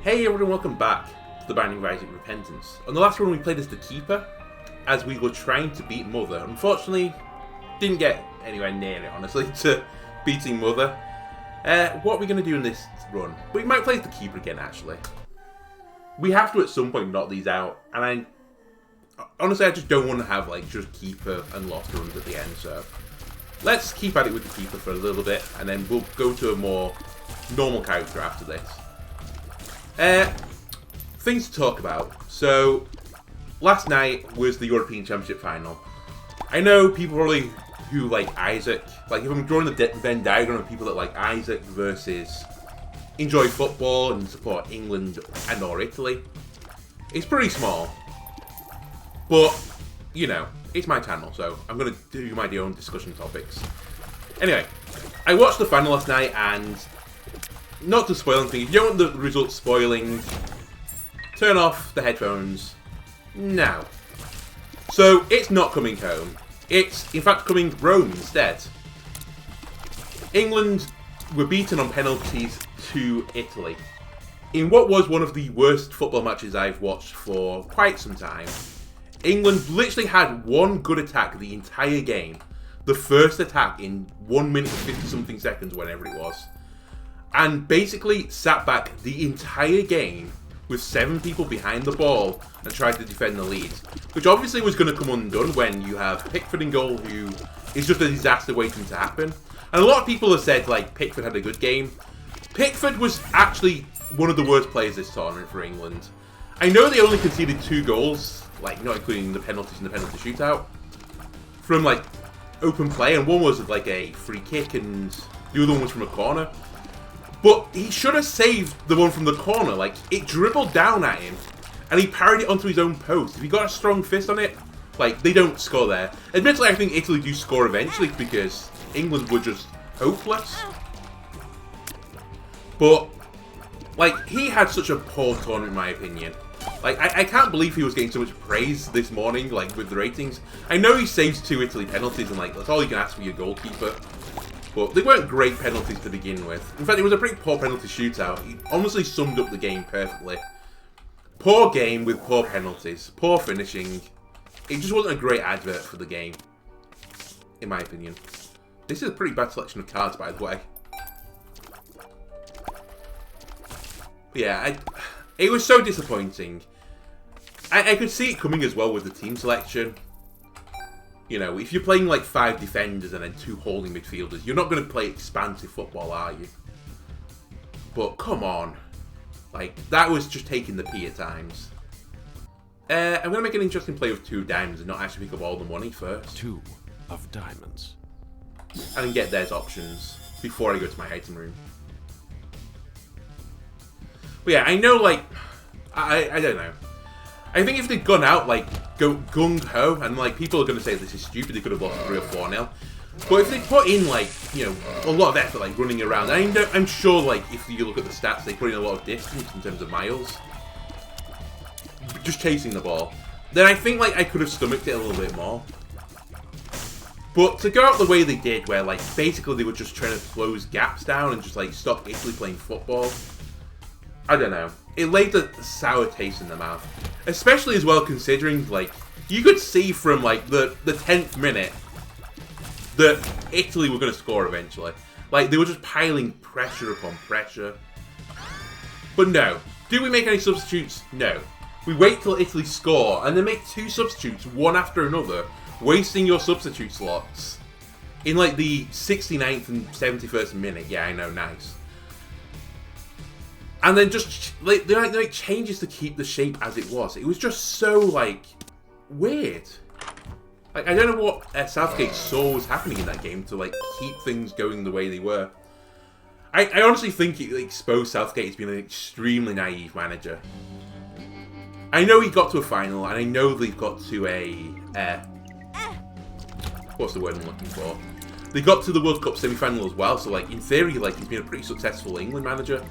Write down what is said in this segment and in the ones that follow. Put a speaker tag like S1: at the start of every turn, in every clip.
S1: Hey everyone, welcome back to the Binding of Isaac Repentance. On the last one we played as the Keeper, as we were trying to beat Mother. Unfortunately, didn't get anywhere near it, honestly, to beating Mother. What are we going to do in this run? We might play as the Keeper again, actually. We have to at some point knock these out, and honestly I just don't want to have like just Keeper and Lost runs at the end, so let's keep at it with the Keeper for a little bit, and then we'll go to a more normal character after this. Things to talk about. So, last night was the European Championship final. I know people probably who like Isaac, like if I'm drawing the Venn diagram of people that like Isaac versus enjoy football and support England and or Italy, it's pretty small. But, you know, it's my channel, so I'm going to do my own discussion topics. Anyway, I watched the final last night, and not to spoil anything, if you don't want the results spoiling, turn off the headphones now. So, it's not coming home. It's, in fact, coming Rome instead. England were beaten on penalties to Italy in what was one of the worst football matches I've watched for quite some time. England literally had one good attack the entire game. The first attack in 1 minute and 50 something seconds, whenever it was. And basically sat back the entire game with 7 people behind the ball and tried to defend the lead. Which obviously was going to come undone when you have Pickford in goal, who is just a disaster waiting to happen. And a lot of people have said like Pickford had a good game. Pickford was actually one of the worst players this tournament for England. I know they only conceded 2 goals, like not including the penalties and the penalty shootout, from like open play, and one was like a free kick and the other one was from a corner. But he should have saved the one from the corner. Like, it dribbled down at him and he parried it onto his own post. If he got a strong fist on it, like, they don't score there. Admittedly, I think Italy do score eventually because England were just hopeless. But, like, he had such a poor tournament in my opinion. Like, I can't believe he was getting so much praise this morning, like, with the ratings. I know he saves 2 Italy penalties and, like, that's all you can ask for your goalkeeper. But they weren't great penalties to begin with. In fact, it was a pretty poor penalty shootout. He honestly summed up the game perfectly. Poor game with poor penalties. Poor finishing. It just wasn't a great advert for the game, in my opinion. This is a pretty bad selection of cards, by the way. But yeah, it was so disappointing. I could see it coming as well with the team selection. You know, if you're playing like 5 defenders and then 2 holding midfielders, you're not going to play expansive football, are you? But come on. Like, that was just taking the pee at times. I'm going to make an interesting play with 2 diamonds and not actually pick up all the money first.
S2: 2 of diamonds.
S1: And then get those options before I go to my item room. But yeah, I know, like, I don't know. I think if they'd gone out, like, go gung-ho, and, like, people are going to say this is stupid, they could have lost 3 or 4-0. But if they put in, like, you know, a lot of effort, like, running around, I'm sure, like, if you look at the stats, they put in a lot of distance in terms of miles. Just chasing the ball. Then I think, like, I could have stomached it a little bit more. But to go out the way they did, where, like, basically they were just trying to close gaps down and just, like, stop Italy playing football, I don't know. It laid a sour taste in the mouth. Especially as well considering, like, you could see from, like, the 10th minute that Italy were going to score eventually. Like, they were just piling pressure upon pressure. But no. Do we make any substitutes? No. We wait till Italy score and then make 2 substitutes, one after another, wasting your substitute slots in, like, the 69th and 71st minute. Yeah, I know, nice. And then just, like, they make changes to keep the shape as it was. It was just so, like, weird. Like, I don't know what Southgate saw was happening in that game to, like, keep things going the way they were. I honestly think it exposed Southgate as being an extremely naive manager. I know he got to a final, and I know they've got to a, what's the word I'm looking for? They got to the World Cup semi-final as well, so, like, in theory, like, he's been a pretty successful England manager.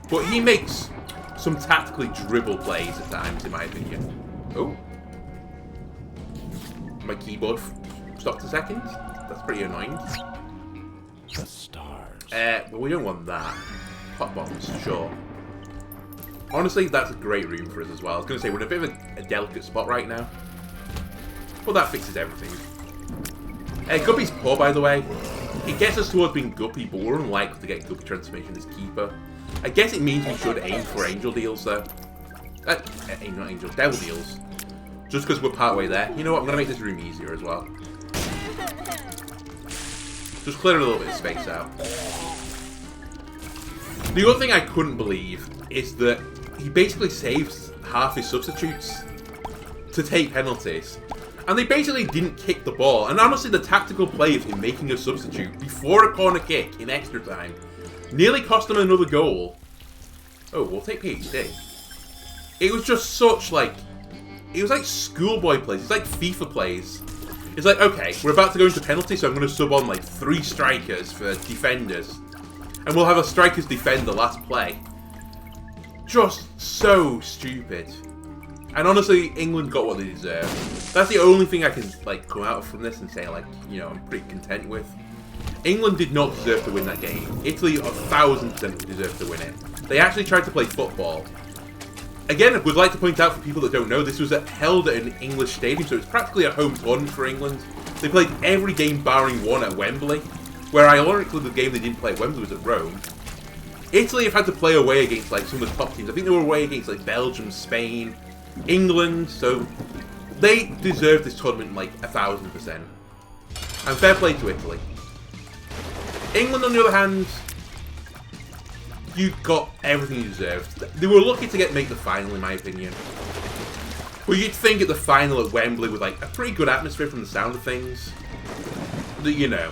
S1: But he makes some tactically dribble plays at times, in my opinion. Oh. My keyboard stopped a second. That's pretty annoying.
S2: The stars.
S1: But we don't want that. Hot bombs, sure. Honestly, that's a great room for us as well. I was going to say, we're in a bit of a delicate spot right now. But that fixes everything. Guppy's poor, by the way. It gets us towards being Guppy, but we're unlikely to get Guppy transformation as Keeper. I guess it means we should aim for Angel deals, though. Not Angel, Devil deals. Just because we're partway there. You know what, I'm going to make this room easier as well. Just clear a little bit of space out. The other thing I couldn't believe is that he basically saves half his substitutes to take penalties. And they basically didn't kick the ball. And honestly, the tactical play of him making a substitute before a corner kick in extra time nearly cost them another goal. Oh, we'll take PhD. It was just such, like... It was like schoolboy plays. It's like FIFA plays. It's like, okay, we're about to go into penalty, so I'm going to sub on, like, 3 strikers for defenders. And we'll have a strikers defend the last play. Just so stupid. And honestly, England got what they deserved. That's the only thing I can, like, come out from this and say, like, you know, I'm pretty content with. England did not deserve to win that game. Italy 1000% deserved to win it. They actually tried to play football. Again, I would like to point out for people that don't know, this was held at an English stadium, so it's practically a home tournament for England. They played every game barring one at Wembley, where ironically the game they didn't play at Wembley was at Rome. Italy have had to play away against, like, some of the top teams. I think they were away against, like, Belgium, Spain, England, so they deserve this tournament like 1000%. And fair play to Italy. England, on the other hand, you got everything you deserved. They were lucky to make the final, in my opinion. But you'd think at the final at Wembley with like a pretty good atmosphere from the sound of things, that, you know,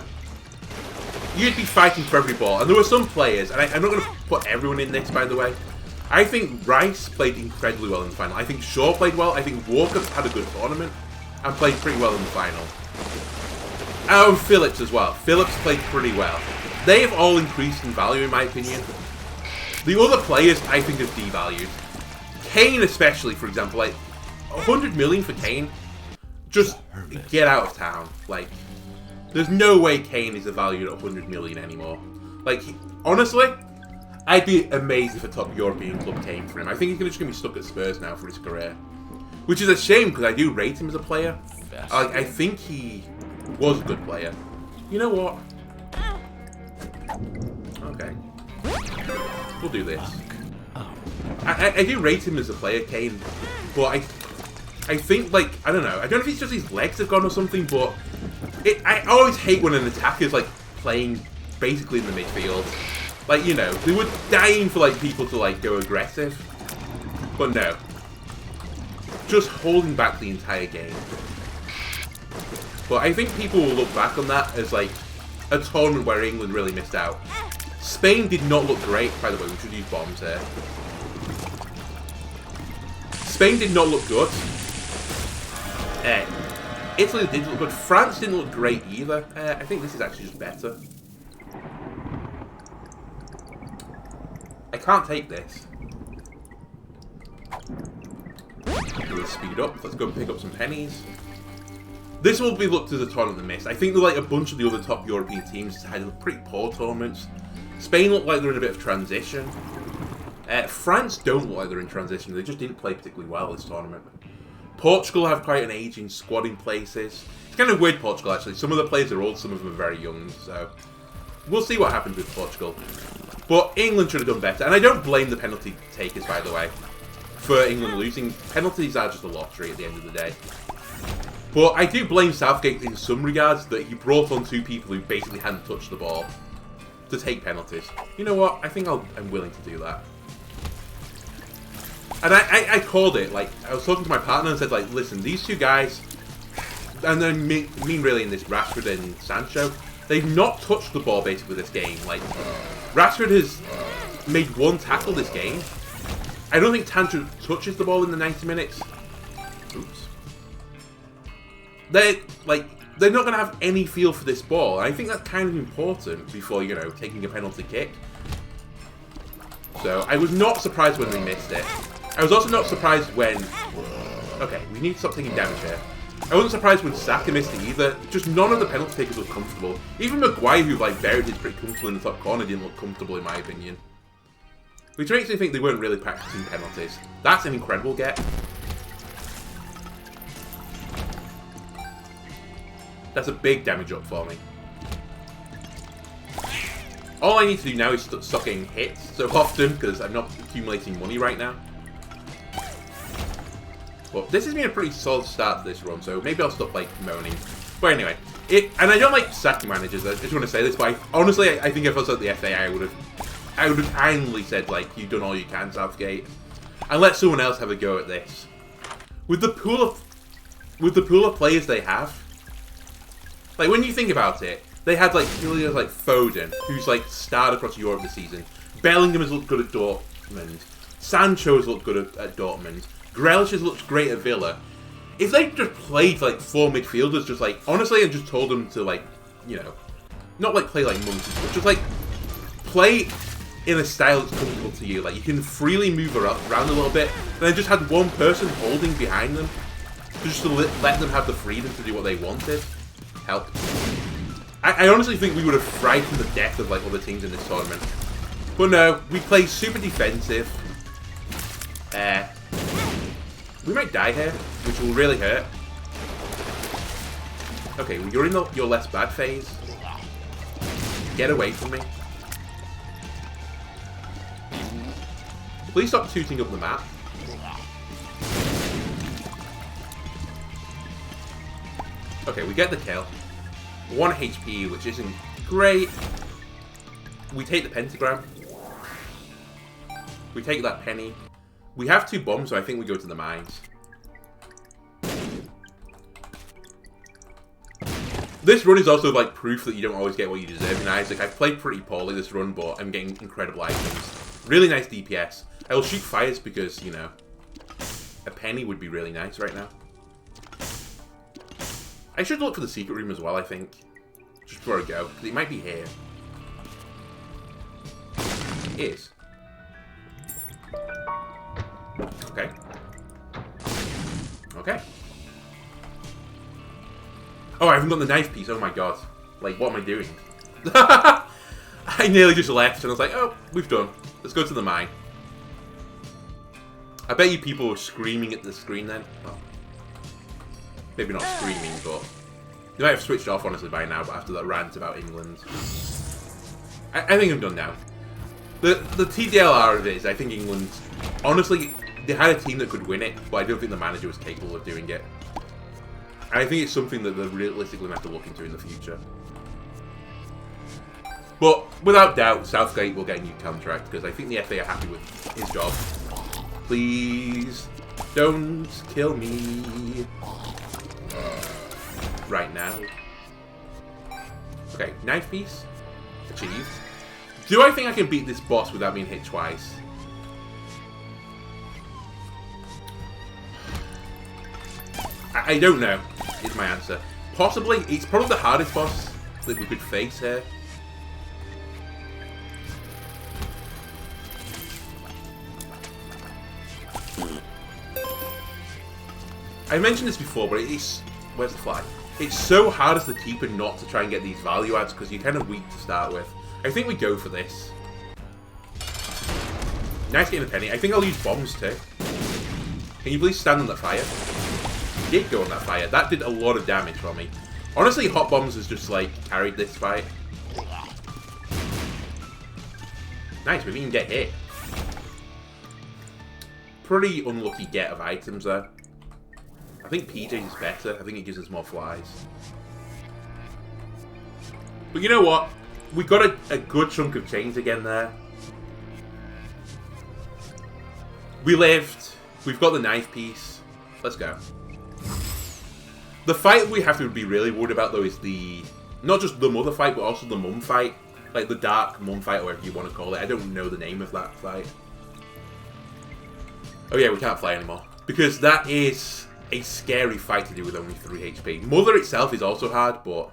S1: you'd be fighting for every ball. And there were some players, and I'm not going to put everyone in this, by the way. I think Rice played incredibly well in the final. I think Shaw played well. I think Walker had a good tournament and played pretty well in the final. And Phillips as well. Phillips played pretty well. They have all increased in value, in my opinion. The other players, I think, have devalued. Kane especially, for example. Like, 100 million for Kane? Just get out of town. Like, there's no way Kane is valued at 100 million anymore. Like, honestly... I'd be amazed if a top European club came for him. I think he's just going to be stuck at Spurs now for his career. Which is a shame, because I do rate him as a player. I think he was a good player. You know what? Okay. We'll do this. I do rate him as a player, Kane. But I think, like, I don't know. I don't know if it's just his legs have gone or something, but... I always hate when an attacker's, like, playing basically in the midfield. Like, you know, they were dying for, like, people to, like, go aggressive. But no. Just holding back the entire game. But I think people will look back on that as, like, a tournament where England really missed out. Spain did not look great. By the way, we should use bombs here. Spain did not look good. Italy didn't look good. France didn't look great either. I think this is actually just better. I can't take this. Let's speed up. Let's go pick up some pennies. This will be looked as a tournament that missed. I think that, like, a bunch of the other top European teams had pretty poor tournaments. Spain looked like they're in a bit of transition. France don't look like they're in transition. They just didn't play particularly well this tournament. Portugal have quite an aging squad in places. It's kind of weird, Portugal, actually. Some of the players are old, some of them are very young, so... We'll see what happens with Portugal. But England should have done better. And I don't blame the penalty takers, by the way, for England losing. Penalties are just a lottery at the end of the day. But I do blame Southgate in some regards that he brought on 2 people who basically hadn't touched the ball to take penalties. You know what? I think I'm willing to do that. And I called it. Like, I was talking to my partner and said, like, listen, these 2 guys, and I mean really in this, Rashford and Sancho, they've not touched the ball basically this game. Like, Rashford has made 1 tackle this game. I don't think Sancho touches the ball in the 90 minutes. Oops. They're not going to have any feel for this ball. And I think that's kind of important before, you know, taking a penalty kick. So, I was not surprised when they missed it. I was also not surprised when... Okay, we need to stop taking damage here. I wasn't surprised when Saka missed it either. Just none of the penalty takers looked comfortable. Even Maguire, who, like, buried it pretty comfortable in the top corner, didn't look comfortable in my opinion. Which makes me think they weren't really practicing penalties. That's an incredible get. That's a big damage up for me. All I need to do now is stop getting hit so often, because I'm not accumulating money right now. But this has been a pretty solid start to this run, so maybe I'll stop, like, moaning. But anyway, and I don't like sacking managers, I just want to say this, but honestly, I think if I was at the FA, I would have kindly said, like, you've done all you can, Southgate, and let someone else have a go at this. With the pool of players they have, like, when you think about it, they had, like, players like Foden, who's, like, starred across Europe this season. Bellingham has looked good at Dortmund. Sancho has looked good at Dortmund. Grealish has looked great at Villa. If they just played, like, 4 midfielders, just, like, honestly, and just told them to, like, you know, not, like, play like monkeys, but just, like, play in a style that's comfortable to you. Like, you can freely move around a little bit, and then just had one person holding behind them, just to let them have the freedom to do what they wanted. Help. I honestly think we would have frightened the death of, like, other teams in this tournament. But no, we play super defensive. We might die here, which will really hurt. Okay, well, you're in your less bad phase. Get away from me. Please stop tooting up the map. Okay, we get the kill. 1 HP, which isn't great. We take the pentagram. We take that penny. We have 2 bombs, so I think we go to the mines. This run is also, like, proof that you don't always get what you deserve in Isaac. I've played pretty poorly this run, but I'm getting incredible items. Really nice DPS. I will shoot fires because, you know, a penny would be really nice right now. I should look for the secret room as well, I think. Just before I go, because it might be here. It is. Okay. Okay. Oh, I haven't got the knife piece. Oh my god. Like, what am I doing? I nearly just left and I was like, oh, we've done. Let's go to the mine. I bet you people were screaming at the screen then. Well, maybe not screaming, but they might have switched off, honestly, by now, but after that rant about England. I think I'm done now. The TDLR of it is, I think England, honestly, they had a team that could win it, but I don't think the manager was capable of doing it. And I think it's something that they're realistically going to have to look into in the future. But, without doubt, Southgate will get a new contract, because I think the FA are happy with his job. Please, don't kill me. Right now. Okay, knife piece. Achieved. Do I think I can beat this boss without being hit twice? I don't know, is my answer. Possibly. It's probably the hardest boss that we could face here. I mentioned this before, but it's... Where's the fly? It's so hard as the keeper not to try and get these value adds because you're kind of weak to start with. I think we go for this. Nice getting a penny. I think I'll use bombs too. Can you please stand on that fire? Did go on that fire. That did a lot of damage for me. Honestly, hot bombs has just like carried this fight. Nice, we didn't even get hit. Pretty unlucky get of items there. I think PJ is better. I think it gives us more flies. But you know what? We got a good chunk of change again there. We lived. We've got the knife piece. Let's go. The fight we have to be really worried about, though, is the... Not just the mother fight, but also the mum fight. Like the dark mum fight, or whatever you want to call it. I don't know the name of that fight. Oh yeah, we can't fly anymore. Because that is a scary fight to do with only 3 HP. Mother itself is also hard, but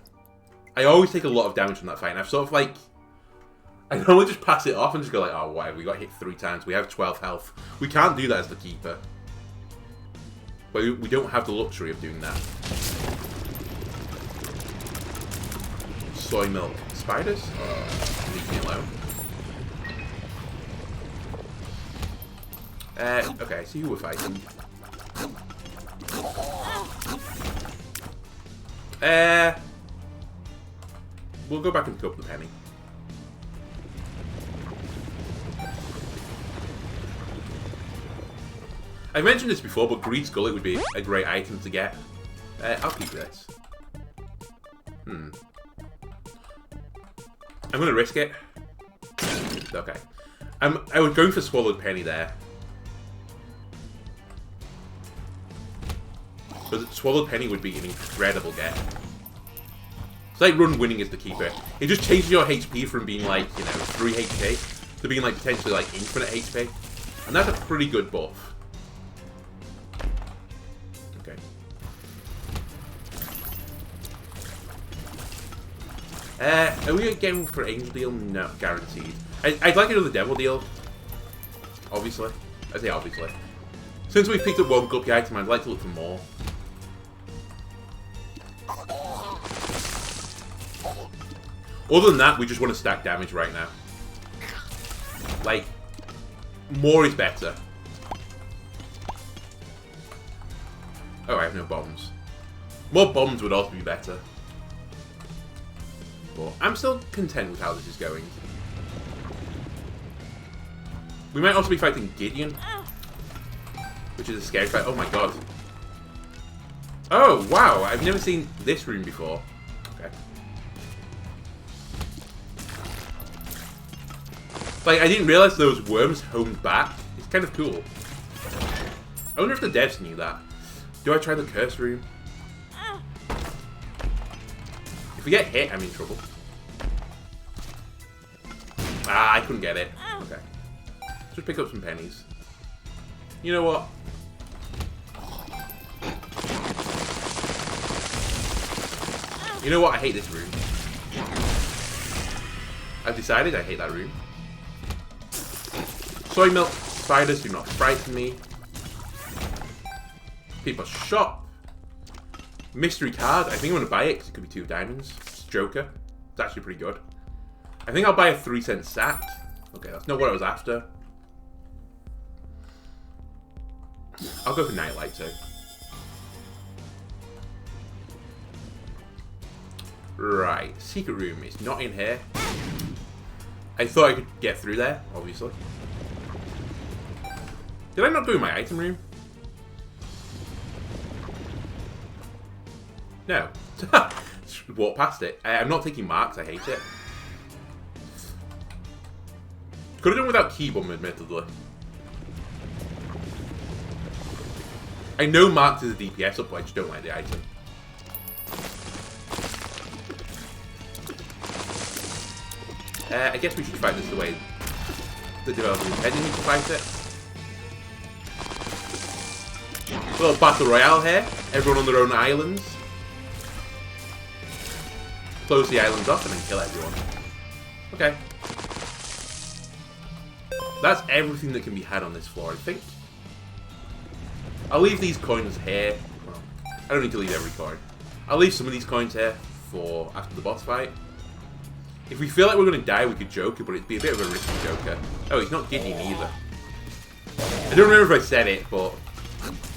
S1: I always take a lot of damage from that fight. And I've sort of like... I normally just pass it off and just go like, oh, whatever, we got hit 3 times. We have 12 health. We can't do that as the keeper. But we don't have the luxury of doing that. Soy milk. Spiders? Leave me alone. Okay, see who we're fighting. We'll go back and pick up the penny. I've mentioned this before, but Greed's Gullet would be a great item to get. I'll keep this. I'm gonna risk it. Okay. I was going for Swallowed Penny there. But Swallowed Penny would be an incredible get. It's like run winning is the keeper. It just changes your HP from being like, you know, 3 HP to being like potentially like infinite HP. And that's a pretty good buff. Okay. Are we going for Angel Deal? No, guaranteed. I'd like another Devil Deal. Obviously. I say obviously. Since we've picked up one Guppy item, I'd like to look for more. Other than that, we just want to stack damage right now. Like, more is better. Oh, I have no bombs. More bombs would also be better. But I'm still content with how this is going. We might also be fighting Gideon, which is a scary fight. Oh my god. Oh, wow. I've never seen this room before. Okay. Like, I didn't realize those worms homed back. It's kind of cool. I wonder if the devs knew that. Do I try the curse room? If we get hit, I'm in trouble. Ah, I couldn't get it. Okay. Just pick up some pennies. You know what? You know what? I hate this room. I've decided I hate that room. Soy milk spiders do not frighten me. People's shop. Mystery card. I think I'm going to buy it because it could be 2 diamonds. It's Joker. It's actually pretty good. I think I'll buy a 3-cent sack. Okay, that's not what I was after. I'll go for Nightlight too. Right. Secret room is not in here. I thought I could get through there, obviously. Did I not go in my item room? No. Just walk past it. I'm not taking marks, I hate it. Could have done without key bomb, admittedly. I know marks is a DPS up, but I just don't like the item. I guess we should fight this the way the developer intended me to fight it. A little battle royale here. Everyone on their own islands. Close the islands off and then kill everyone. Okay. That's everything that can be had on this floor, I think. I'll leave these coins here. Well, I don't need to leave every coin. I'll leave some of these coins here for after the boss fight. If we feel like we're going to die, we could Joker, but it'd be a bit of a risky Joker. Oh, he's not Gideon either. I don't remember if I said it, but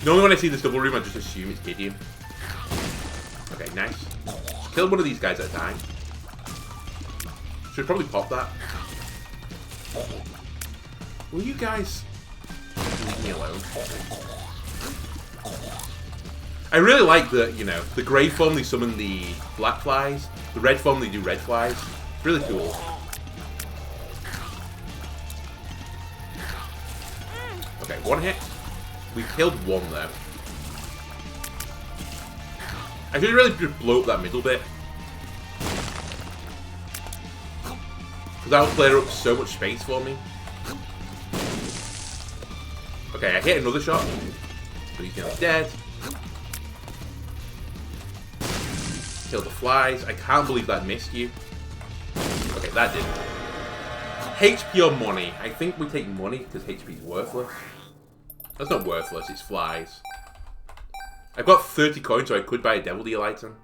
S1: normally when I see this double room, I just assume it's Gideon. Okay, nice. Just kill one of these guys at a time. Should probably pop that. Will you guys leave me alone? I really like that, you know, the grey form they summon the black flies, the red form they do red flies. It's really cool. Okay, one hit. We killed one though. I should really just blow up that middle bit. Because that will clear up so much space for me. Okay, I hit another shot. But he's nearly dead. Kill the flies. I can't believe that missed you. Okay, that did. HP or money? I think we take money because HP is worthless. That's not worthless, it's flies. I've got 30 coins, so I could buy a Devil Deal item.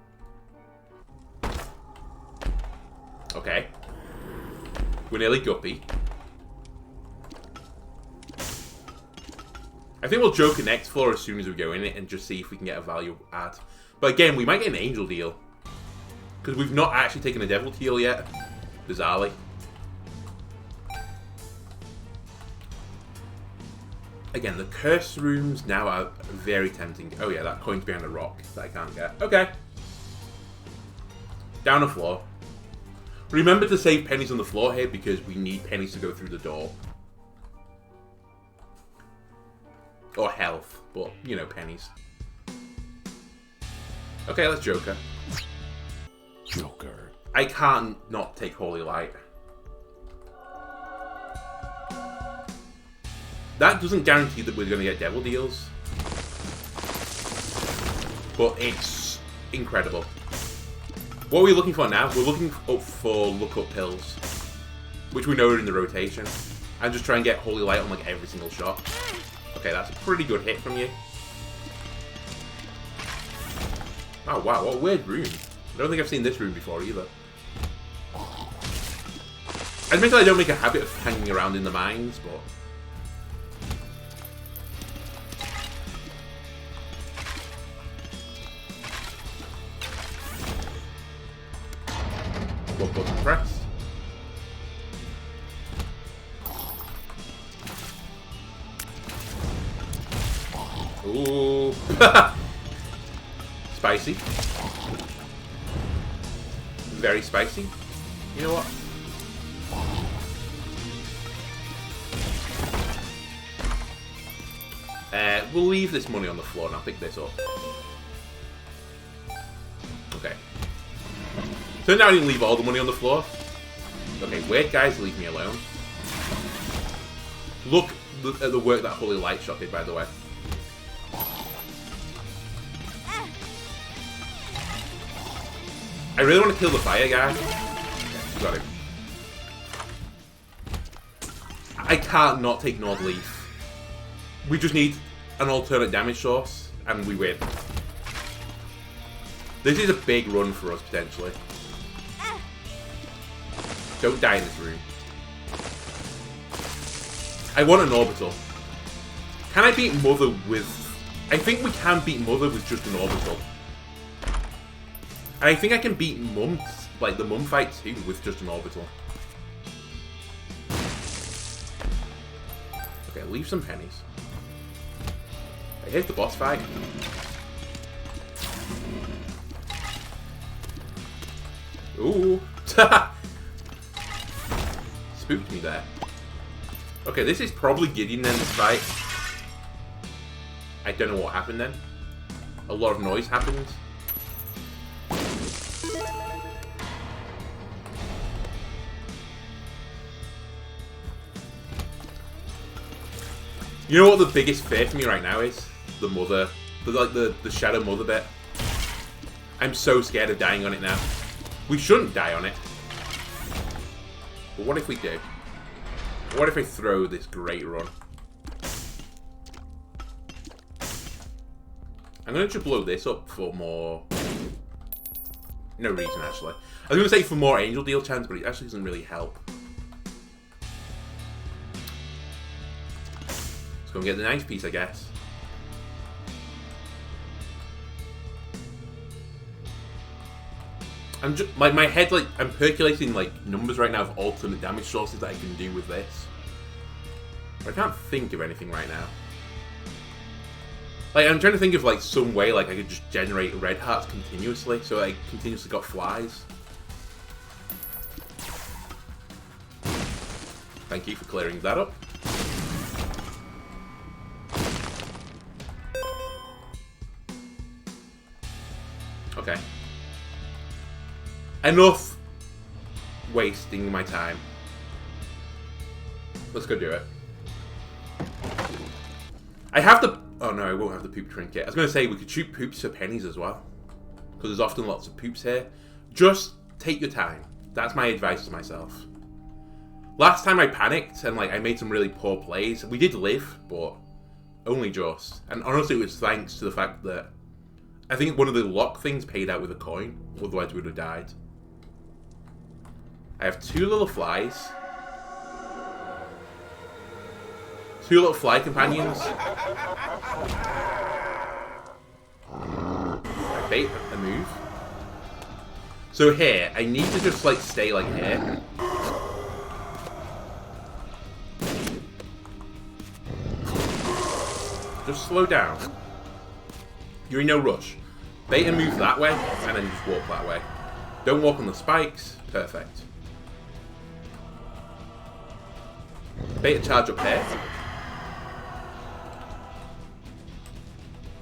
S1: Okay. We're nearly Guppy. I think we'll joker next floor as soon as we go in it and just see if we can get a value add. But again, we might get an angel deal. Because we've not actually taken a devil deal yet. Bizarrely. Again, the curse rooms now are very tempting. Oh yeah, that coin's behind a rock that I can't get. Okay. Down the floor. Remember to save pennies on the floor here because we need pennies to go through the door. Or health, but, you know, pennies. Okay, let's joker.
S2: Joker.
S1: I can't not take Holy Light. That doesn't guarantee that we're going to get devil deals. But it's incredible. What are we looking for now? We're looking up for look-up pills. Which we know are in the rotation. And just try and get Holy Light on like every single shot. Okay, that's a pretty good hit from you. Oh wow, what a weird room. I don't think I've seen this room before either. Admittedly, I don't make a habit of hanging around in the mines, but... What button press? Ooh. Spicy. Very spicy. You know what? We'll leave this money on the floor and I'll pick this up. Okay. So now I didn't leave all the money on the floor. Okay, wait guys, leave me alone. Look at the work that Holy Light shot did, by the way. I really want to kill the fire guy. Okay, got him. I can't not take Nord Leaf. We just need an alternate damage source, and we win. This is a big run for us, potentially. Don't die in this room. I want an orbital. Can I beat Mother with... I think we can beat Mother with just an orbital. And I think I can beat Mum, like the Mum fight too, with just an orbital. Okay, leave some pennies. Okay, here's the boss fight. Ooh. Spooked me there. Okay, this is probably Gideon then, this fight. I don't know what happened then. A lot of noise happened. You know what the biggest fear for me right now is? The Mother. The Shadow Mother bit. I'm so scared of dying on it now. We shouldn't die on it. But what if we do? What if I throw this great run? I'm going to just blow this up for more... No reason, actually. I was going to say for more Angel Deal chance, but it actually doesn't really help. Let's go and get the ninth piece, I guess. I'm just, like, my head, like, I'm percolating, like, numbers right now of alternate damage sources that I can do with this. But I can't think of anything right now. Like, I'm trying to think of, like, some way, like, I could just generate red hearts continuously, so I continuously got flies. Thank you for clearing that up. Okay. Enough wasting my time. Let's go do it. I have the... Oh no, I won't have the poop trinket. I was going to say we could shoot poops for pennies as well. Because there's often lots of poops here. Just take your time. That's my advice to myself. Last time I panicked and like I made some really poor plays. We did live, but only just. And honestly it was thanks to the fact that I think one of the lock things paid out with a coin. Otherwise we would have died. I have two little flies. Two little fly companions. I bait a move. So here, I need to just like stay like here. Just slow down. You're in no rush. Bait and move that way, and then just walk that way. Don't walk on the spikes. Perfect. Bait a charge up here.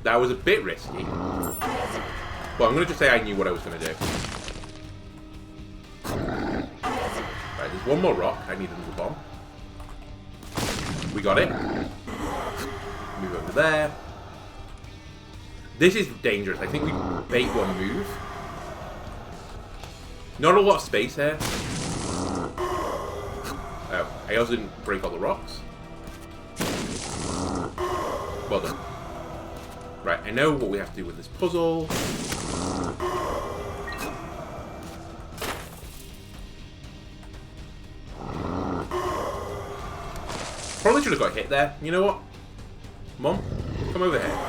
S1: That was a bit risky. Well, I'm going to just say I knew what I was going to do. Right, there's one more rock. I need another bomb. We got it. Move over there. This is dangerous. I think we bait one move. Not a lot of space here. Oh, I also didn't break all the rocks. Well done. Right, I know what we have to do with this puzzle. Probably should have got hit there. You know what? Mom, come over here.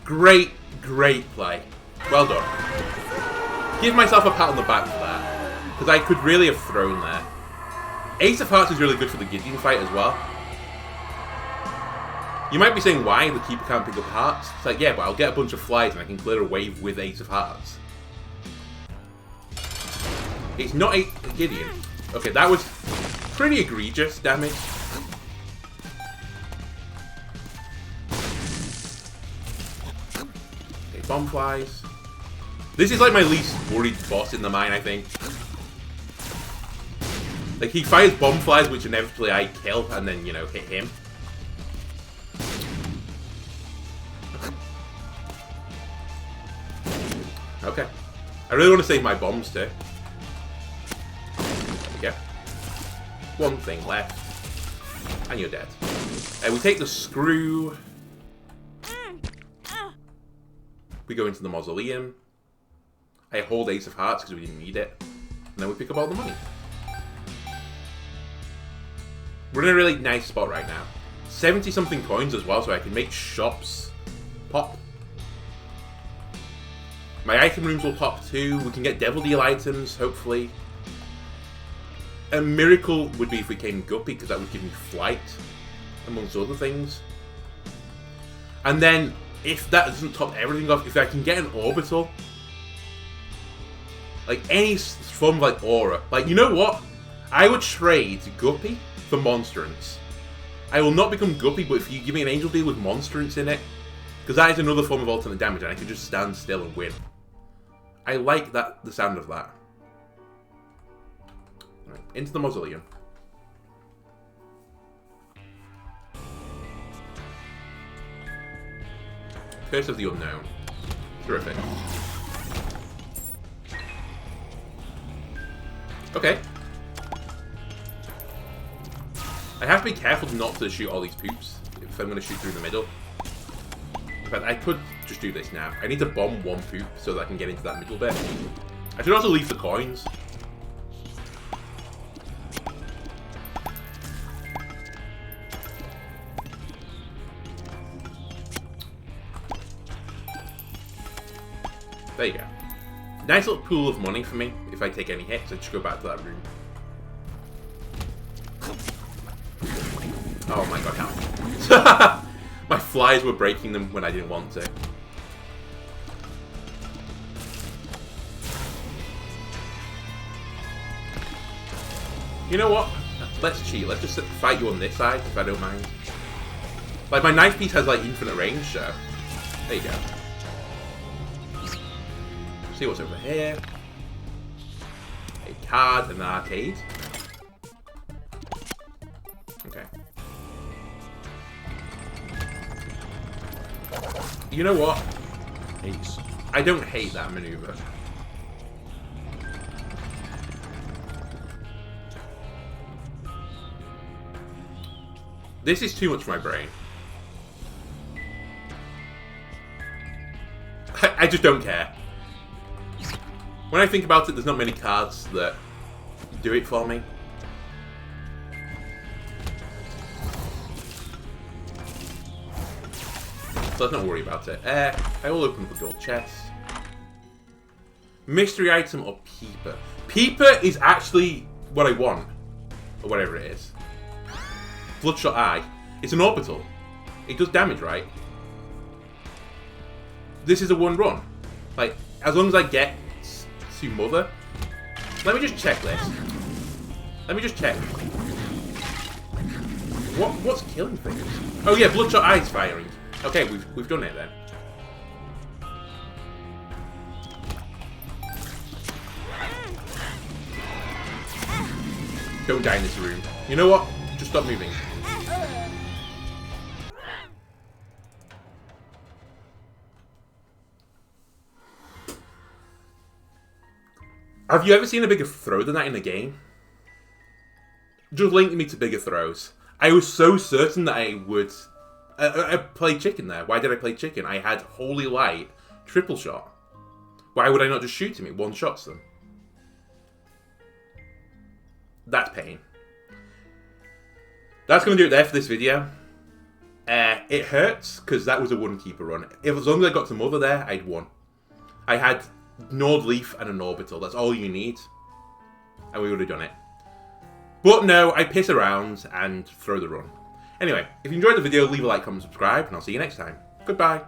S1: Great, great play. Well done. Give myself a pat on the back for that. Because I could really have thrown there. Ace of Hearts is really good for the Gideon fight as well. You might be saying, why? The keeper can't pick up hearts. It's like, yeah, but I'll get a bunch of flies and I can clear a wave with Ace of Hearts. It's not a Gideon. Okay, that was pretty egregious damage. Okay, bomb flies. This is like my least worried boss in the mine, I think. Like, he fires bomb flies, which inevitably I kill, and then, you know, hit him. Okay. I really want to save my bombs too. There we go. One thing left. And you're dead. We take the screw. We go into the mausoleum. I hold Ace of Hearts because we didn't need it. And then we pick up all the money. We're in a really nice spot right now. 70-something coins as well, so I can make shops pop. My item rooms will pop too. We can get Devil Deal items, hopefully. A miracle would be if we came Guppy, because that would give me flight, amongst other things. And then, if that doesn't top everything off, if I can get an orbital, like any form of like aura, like, you know what? I would trade Guppy for Monstrance. I will not become Guppy, but if you give me an Angel Deal with Monstrance in it, because that is another form of alternate damage, and I can just stand still and win. I like that, the sound of that. Right, into the mausoleum. Curse of the Unknown. Terrific. Okay. I have to be careful not to shoot all these poops if I'm going to shoot through the middle. In fact, I could just do this now. I need to bomb one poop so that I can get into that middle bit. I should also leave the coins. There you go. Nice little pool of money for me if I take any hits. I just go back to that room. Oh my god, help. My flies were breaking them when I didn't want to. You know what? Let's cheat. Let's just fight you on this side, if I don't mind. Like, my knife piece has, like, infinite range, so... There you go. See what's over here. A card and an arcade. Okay. You know what?
S2: Ace.
S1: I don't hate that maneuver. This is too much for my brain. I just don't care. When I think about it, there's not many cards that do it for me. so let's not worry about it. I will open up a gold chest. Mystery item or Peeper? Peeper is actually what I want. Or whatever it is. Bloodshot Eye. It's an orbital. It does damage, right? This is a one run. Like, as long as I get to Mother. Let me just check this. Let me just check. What's killing things? Oh yeah, Bloodshot Eye's firing. Okay, we've done it then. Don't die in this room. You know what? Just stop moving. Have you ever seen a bigger throw than that in a game? Just link me to bigger throws. I was so certain that I would... I played chicken there. Why did I play chicken? I had Holy Light, triple shot. Why would I not just shoot him? It one-shots them. That's pain. That's going to do it there for this video. It hurts, because that was a one-keeper run. As long as I got to Mother there, I'd won. I had Nord Leaf and an Orbital. That's all you need. And we would have done it. But no, I piss around and throw the run. Anyway, if you enjoyed the video, leave a like, comment, subscribe, and I'll see you next time. Goodbye.